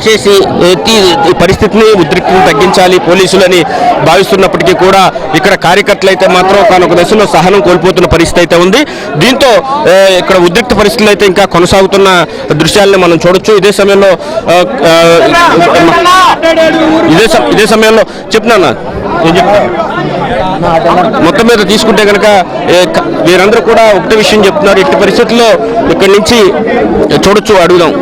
చేసి ఈ పరిస్థితిని ఉద్రిక్తతను తగ్గించాలి పోలీసులని భావిస్తున్నప్పటికీ కూడా ఇక్కడ కార్యకర్తలు అయితే మాత్రం ఒక దశలో సహనం కోల్పోతున్న పరిస్థితి అయితే ఉంది. దీంతో ఇక్కడ ఉద్రిక్త పరిస్థితులు అయితే ఇంకా కొనసాగుతున్న దృశ్యాలను మనం చూడొచ్చు. ఇదే సమయంలో చెప్తున్నా మొత్తం మీద తీసుకుంటే కనుక వీరందరూ కూడా ఒకటే విషయం చెప్తున్నారు. ఇట్టి పరిస్థితుల్లో ఇక్కడి నుంచి చూడొచ్చు. అడుగుదాం.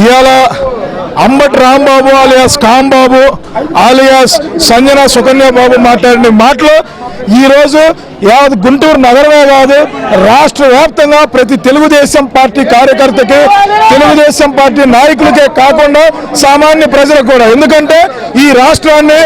ఇవాళ అంబటి రాంబాబు ఆలియాస్ కాంబాబు ఆలియాస్ సంజన సుకన్య బాబు మాట్లాడిన మాటలు ఈరోజు యావత్ గుంటూరు నగరమే కాదు రాష్ట్ర వ్యాప్తంగా ప్రతి తెలుగుదేశం పార్టీ కార్యకర్తకి తెలుగుదేశం పార్టీ నాయకులకే కాకుండా సామాన్య ప్రజలకు కూడా. ఎందుకంటే ఈ రాష్ట్రాన్ని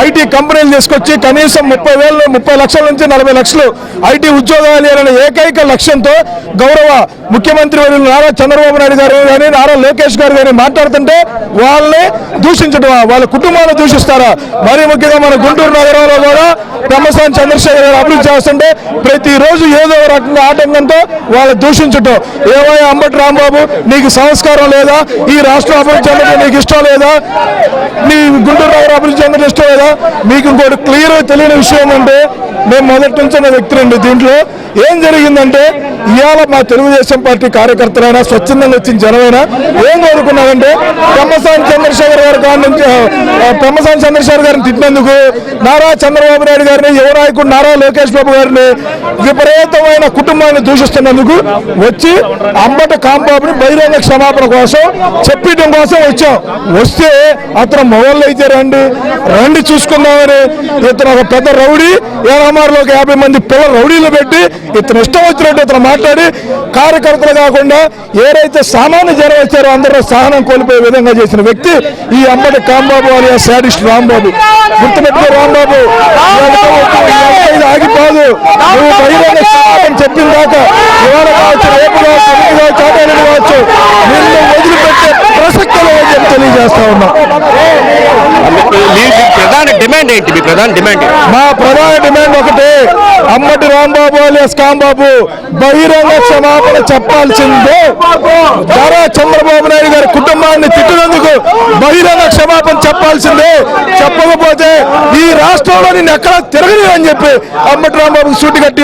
ఐటీ కంపెనీలు తీసుకొచ్చి కనీసం 30 లక్షల నుంచి 40 లక్షలు ఐటీ ఉద్యోగాలు అనే ఏకైక లక్ష్యంతో గౌరవ ముఖ్యమంత్రి వర్యులు నారా చంద్రబాబు నాయుడు గారు కానీ నారా లోకేష్ గారు కానీ మాట్లాడుతుంటే వాళ్ళని దూషించడం, వాళ్ళ కుటుంబాలను దూషిస్తారా? మరీ ముఖ్యంగా మన గుంటూరు నగరంలో కూడా పెమ్మసాని చంద్రశేఖర్ గారు అభివృద్ధి చేస్తుంటే ప్రతిరోజు ఏదో రకంగా ఆటంకంతో వాళ్ళు దూషించటం. ఏమయ్యా అంబటి రాంబాబు, నీకు సంస్కారం లేదా? ఈ రాష్ట్రం అభివృద్ధి చెందడం నీకు ఇష్టం లేదా? నీ గుంటూరు నగరం అభివృద్ధి చెందడం ఇష్టం లేదా? మీకు ఇంకోటి క్లియర్ తెలియని విషయం ఏంటంటే, మేము మొదటి నుంచి ఉన్న వ్యక్తులండి. దీంట్లో ఏం జరిగిందంటే ఇవాళ మా తెలుగుదేశం పార్టీ కార్యకర్తలైనా స్వచ్ఛందంగా వచ్చిన జనమైనా ఏం కోరుకున్నారంటే పెమ్మసాని చంద్రశేఖర్ గారిని తిట్టినందుకు, నారా చంద్రబాబు నాయుడు గారిని, యువ నాయకుడు నారా లోకేష్ బాబు గారిని విపరీతమైన కుటుంబాన్ని దూషిస్తున్నందుకు వచ్చి అంబటి కాంబాబుని బహిరంగ క్షమాపణ కోసం చెప్పడం కోసం వచ్చాం. వస్తే అతను మొగళ్ళు అయితే రండి చూసుకుందామని ఇతను ఒక పెద్ద రౌడీ ఏనామారులో 50 మంది పిల్లల రౌడీలు పెట్టి ఇతను ఇష్టం వచ్చినట్టు ఇతను మాట్లాడి కార్యకర్తలు కాకుండా ఏదైతే సామాన్య జనం వచ్చారో అందరూ సహనం కోల్పోయే విధంగా చేసిన వ్యక్తి ఈ అంబటి కాంబాబు అలియా శాడిస్ట్ రాంబాబు. గుర్తుపెట్టుకో రాంబాబు, ఇది ఆగిపోదు. నువ్వు బహిరంగ క్షమాపణ చెప్పిన దాకా ఇవాళ కావచ్చు, రేపు కావచ్చు, చాటారెడ్డి కావచ్చు, నిన్ను వదిలిపెట్టే ప్రసక్తి లేదని తెలియజేస్తా ఉన్నా. మా ప్రధాన డిమాండ్ ఒకటే, అంబటి రాంబాబు అలియాస్ కాంబాబు బహిరంగ క్షమాపణ చెప్పాల్సిందే. నారా చంద్రబాబు నాయుడు గారి కుటుంబాన్ని తిట్టినందుకు బహిరంగ క్షమాపణ చెప్పాల్సిందే. చెప్పకపోతే ఈ రాష్ట్రంలో నిన్ను ఎక్కడా తిరగని అని చెప్పి అంబటి రాంబాబుకి సూటి కట్టి